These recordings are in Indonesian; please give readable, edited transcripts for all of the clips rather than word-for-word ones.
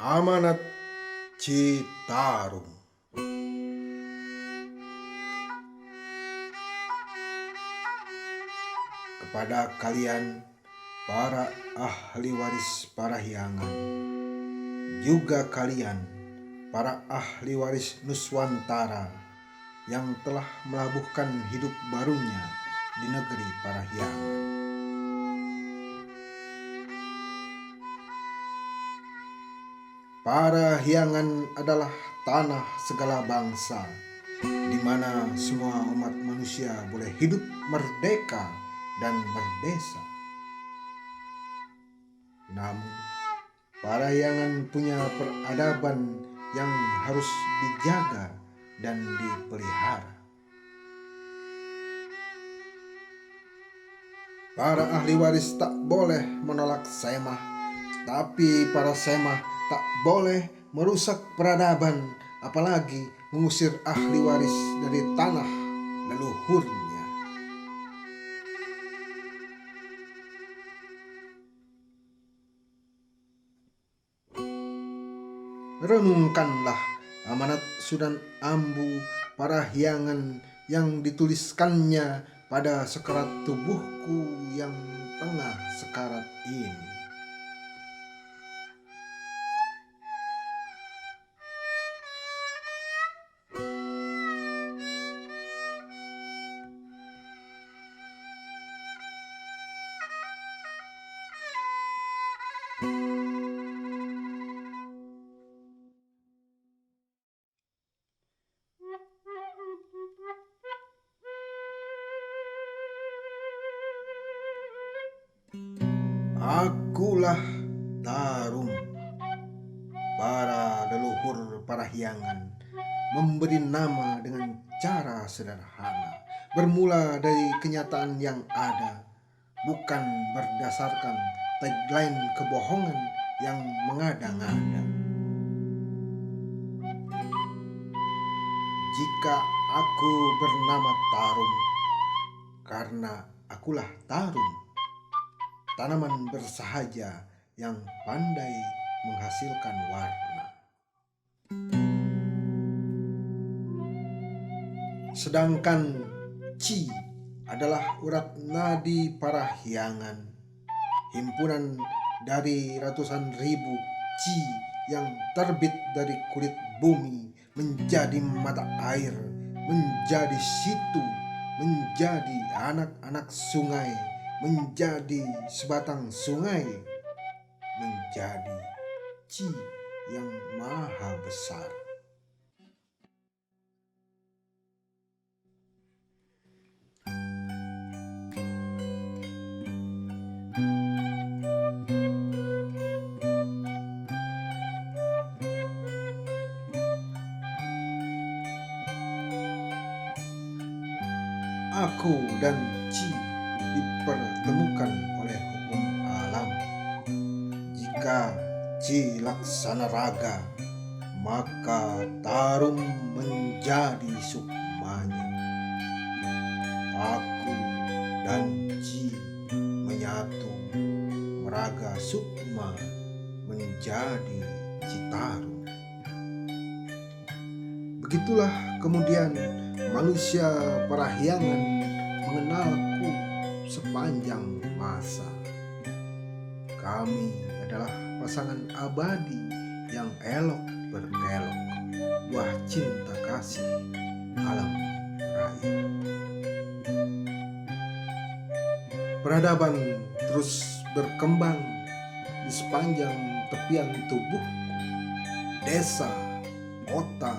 Amanat Citarum. Kepada kalian para ahli waris Parahyangan, juga kalian para ahli waris Nuswantara yang telah melabuhkan hidup barunya di negeri Parahyangan. Parahyangan adalah tanah segala bangsa, di mana semua umat manusia boleh hidup merdeka dan merdesa. Namun, Parahyangan punya peradaban yang harus dijaga dan dipelihara. Para ahli waris tak boleh menolak semah, tapi para semah tak boleh merusak peradaban, apalagi mengusir ahli waris dari tanah leluhurnya. Renungkanlah amanat Sudan Ambu Parahyangan yang dituliskannya pada sekarat tubuhku yang tengah sekarat ini. Akulah Tarum. Para leluhur Parahyangan memberi nama dengan cara sederhana, bermula dari kenyataan yang ada, bukan berdasarkan tagline kebohongan yang mengada-ngada. Jika aku bernama Tarum, karena akulah Tarum, tanaman bersahaja yang pandai menghasilkan warna. Sedangkan Ci adalah urat nadi Parahyangan, himpunan dari ratusan ribu Ci yang terbit dari kulit bumi menjadi mata air, menjadi situ, menjadi anak-anak sungai, menjadi sebatang sungai, menjadi Ci yang maha besar. Aku dan Ci dipertemukan oleh hukum alam. Jika Ci laksana raga, maka Tarum menjadi sukmanya. Aku dan Ci menyatu, meraga sukma menjadi Citarum. Begitulah kemudian manusia Parahyangan mengenalku sepanjang masa. Kami adalah pasangan abadi yang elok berkelok, buah cinta kasih alam raya. Peradaban terus berkembang di sepanjang tepian tubuhku. Desa, kota,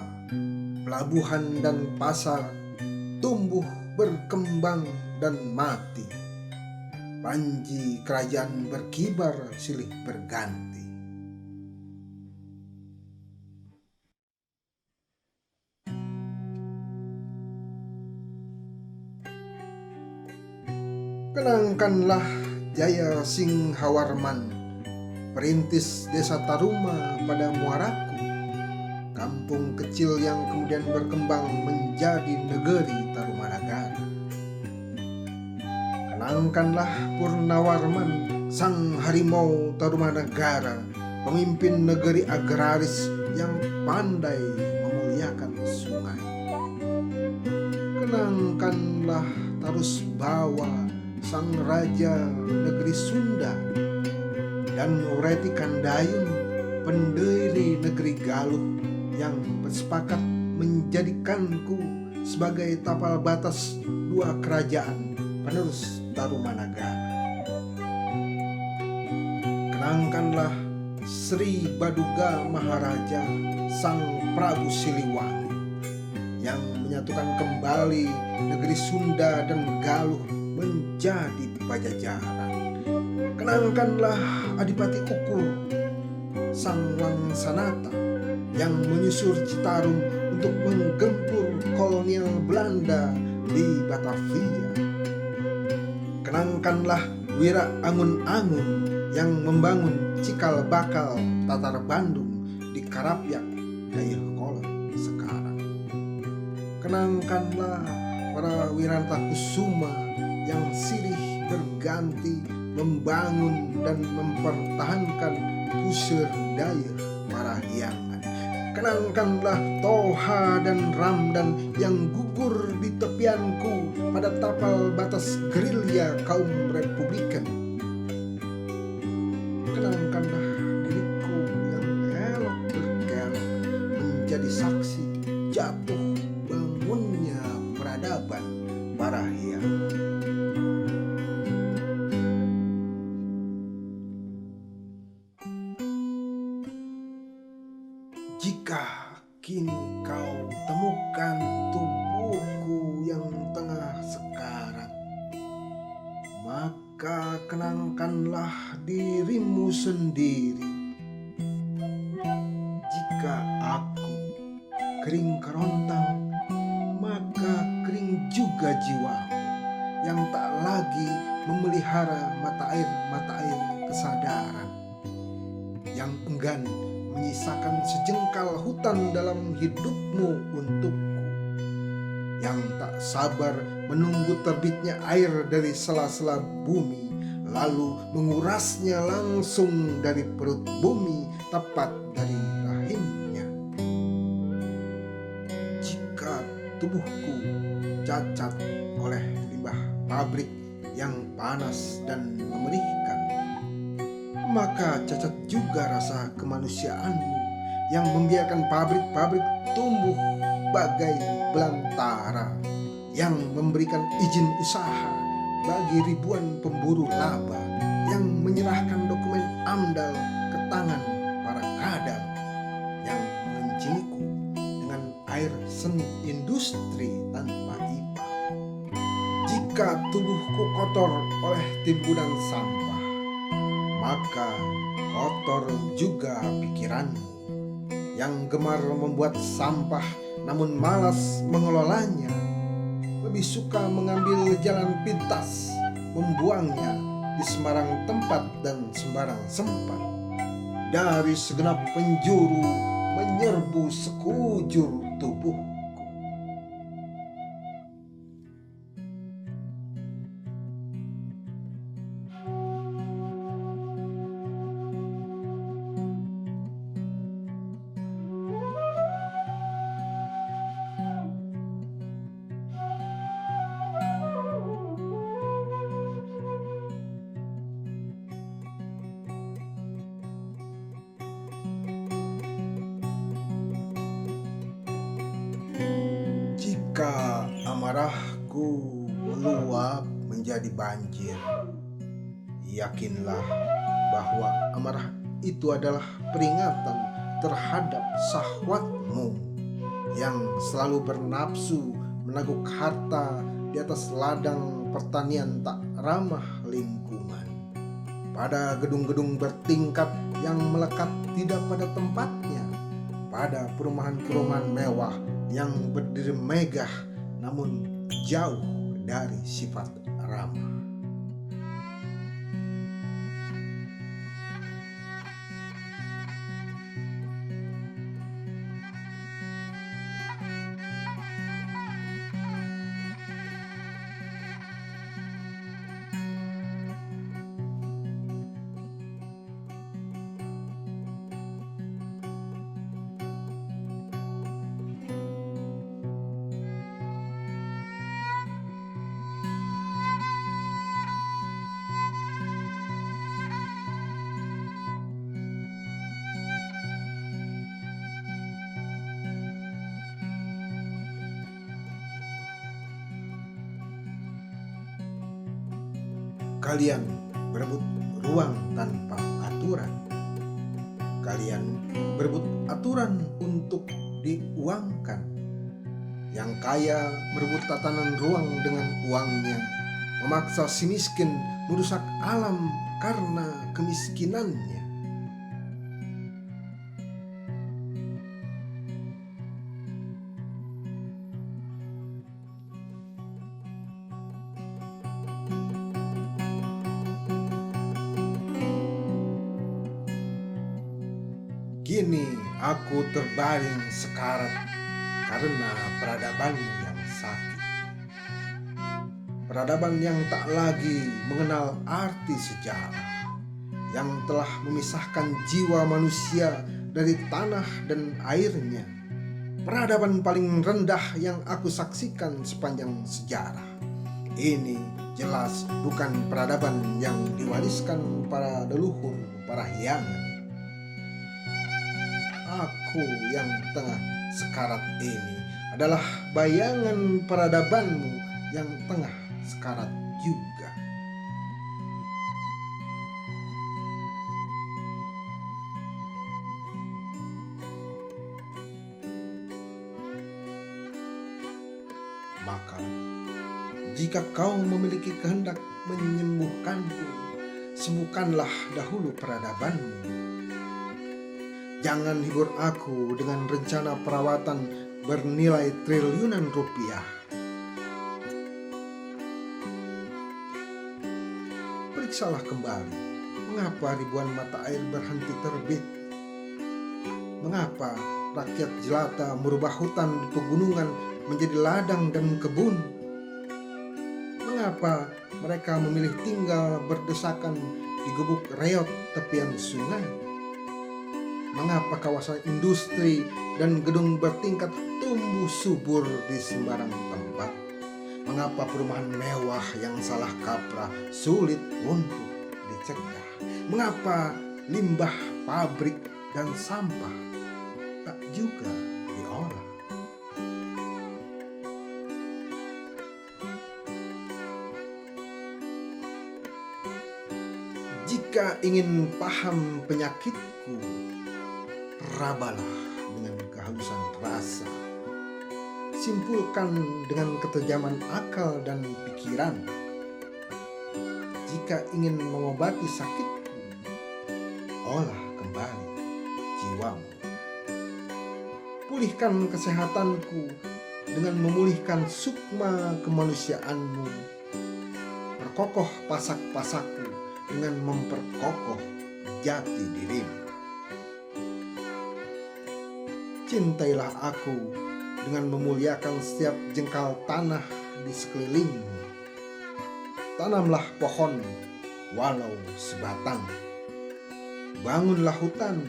pelabuhan dan pasar tumbuh, berkembang dan mati. Panji kerajaan berkibar silih berganti. Kenangkanlah Jaya Singhawarman, perintis desa Taruma pada muaraku, kampung kecil yang kemudian berkembang menjadi negeri Tarumanagara. Kenangkanlah Purnawarman, sang harimau Tarumanagara, pemimpin negeri agraris yang pandai memuliakan sungai. Kenangkanlah Tarus Bawa, sang raja negeri Sunda, dan Reti Kandayun, pendiri negeri Galuh, yang bersepakat menjadikanku sebagai tapal batas dua kerajaan penerus Tarumanagara. Kenangkanlah Sri Baduga Maharaja, sang Prabu Siliwangi, yang menyatukan kembali negeri Sunda dan Galuh menjadi pajajaran. Kenangkanlah Adipati Ukur, sang Wangsanata, yang menyusur Citarum untuk menggempur kolonial Belanda di Batavia. Kenangkanlah Wira Angun-Angun yang membangun cikal bakal Tatar Bandung di Karapyak, Dayakolot sekarang. Kenangkanlah para Wirantakusuma yang silih berganti membangun dan mempertahankan Puseur Daya Parahyangan. Kenangkanlah Toha dan Ramdan yang gugur di tepianku pada tapal batas gerilya kaum Republikan. Kenangkanlah diriku yang elok berkelok menjadi saksi jatuh bangunnya peradaban Parahyangan. Jika kini kau temukan tubuhku yang tengah sekarat, maka kenangkanlah dirimu sendiri. Jika aku kering kerontang, maka kering juga jiwamu yang tak lagi memelihara mata air kesadaran, yang enggan menyisakan sejengkal hutan dalam hidupmu untukku, yang tak sabar menunggu terbitnya air dari sela-sela bumi, lalu mengurasnya langsung dari perut bumi, tepat dari rahimnya. Jika tubuhku cacat oleh limbah pabrik yang panas dan memerihkan, maka cacat juga rasa kemanusiaanmu yang membiarkan pabrik-pabrik tumbuh bagai belantara, yang memberikan izin usaha bagi ribuan pemburu laba, yang menyerahkan dokumen AMDAL ke tangan para kadal, yang mengencingku dengan air seni industri tanpa ipal. Jika tubuhku kotor oleh timbunan sampah, maka kotor juga pikiranmu yang gemar membuat sampah namun malas mengelolanya, lebih suka mengambil jalan pintas, membuangnya di sembarang tempat dan sembarang sempat. Dari segenap penjuru menyerbu sekujur tubuhku. Jika amarahku meluap menjadi banjir, yakinlah bahwa amarah itu adalah peringatan terhadap syahwatmu yang selalu bernafsu menaguk harta di atas ladang pertanian tak ramah lingkungan, pada gedung-gedung bertingkat yang melekat tidak pada tempatnya, pada perumahan-perumahan mewah yang berdiri megah namun jauh dari sifat ramah. Kalian berebut ruang tanpa aturan. Kalian berebut aturan untuk diuangkan. Yang kaya berebut tatanan ruang dengan uangnya, memaksa si miskin merusak alam karena kemiskinannya. Kini aku terbaring sekarat karena peradabanmu yang sakit. Peradaban yang tak lagi mengenal arti sejarah, yang telah memisahkan jiwa manusia dari tanah dan airnya. Peradaban paling rendah yang aku saksikan sepanjang sejarah. Ini jelas bukan peradaban yang diwariskan para leluhur parahyangan. Aku yang tengah sekarat ini adalah bayangan peradabanmu yang tengah sekarat juga. Maka, jika kau memiliki kehendak menyembuhkanku, sembuhkanlah dahulu peradabanmu. Jangan hibur aku dengan rencana perawatan bernilai triliunan rupiah. Periksalah kembali, mengapa ribuan mata air berhenti terbit? Mengapa rakyat jelata merubah hutan di pegunungan menjadi ladang dan kebun? Mengapa mereka memilih tinggal berdesakan di gubuk reot tepian sungai? Mengapa kawasan industri dan gedung bertingkat tumbuh subur di sembarang tempat? Mengapa perumahan mewah yang salah kaprah sulit untuk dicegah? Mengapa limbah pabrik dan sampah tak juga diolah? Jika ingin paham penyakitku, rabalah dengan kehalusan rasa, simpulkan dengan ketajaman akal dan pikiran. Jika ingin mengobati sakitku, olah kembali jiwamu. Pulihkan kesehatanku dengan memulihkan sukma kemanusiaanmu. Perkokoh pasak-pasakku dengan memperkokoh jati dirimu. Cintailah aku dengan memuliakan setiap jengkal tanah di sekelilingmu. Tanamlah pohon walau sebatang. Bangunlah hutan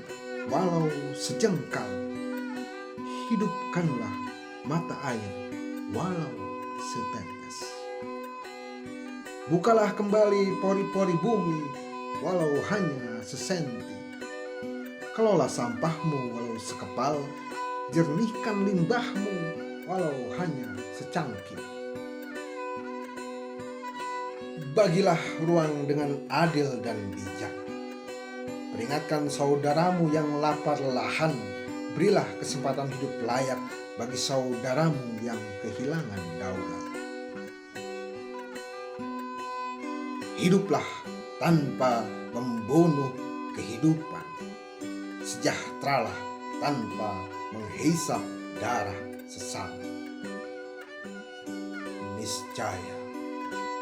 walau sejengkal. Hidupkanlah mata air walau setetes. Bukalah kembali pori-pori bumi walau hanya sesenti. Kelola sampahmu walau sekepal. Jernihkan limbahmu walau hanya secangkir. Bagilah ruang dengan adil dan bijak. Peringatkan saudaramu yang lapar lelahan. Berilah kesempatan hidup layak bagi saudaramu yang kehilangan daulat. Hiduplah tanpa membunuh kehidupan. Sejahteralah tanpa menghisap darah sesama. Niscaya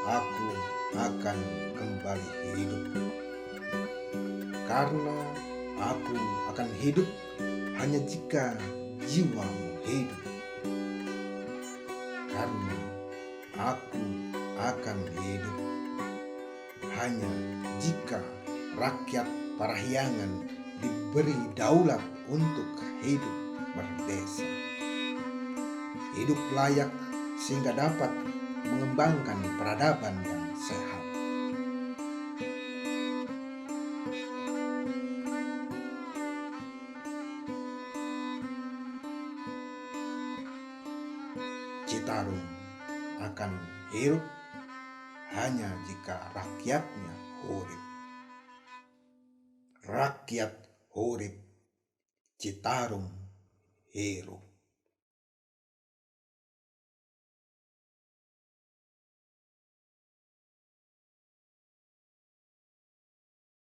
aku akan kembali hidup, karena aku akan hidup hanya jika jiwamu hidup, karena aku akan hidup hanya jika rakyat parahyangan diberi daulat untuk hidup berdesa, hidup layak sehingga dapat mengembangkan peradaban yang sehat. Citarum akan hidup hanya jika rakyatnya urip. Rakyat urip, Citarum hirup.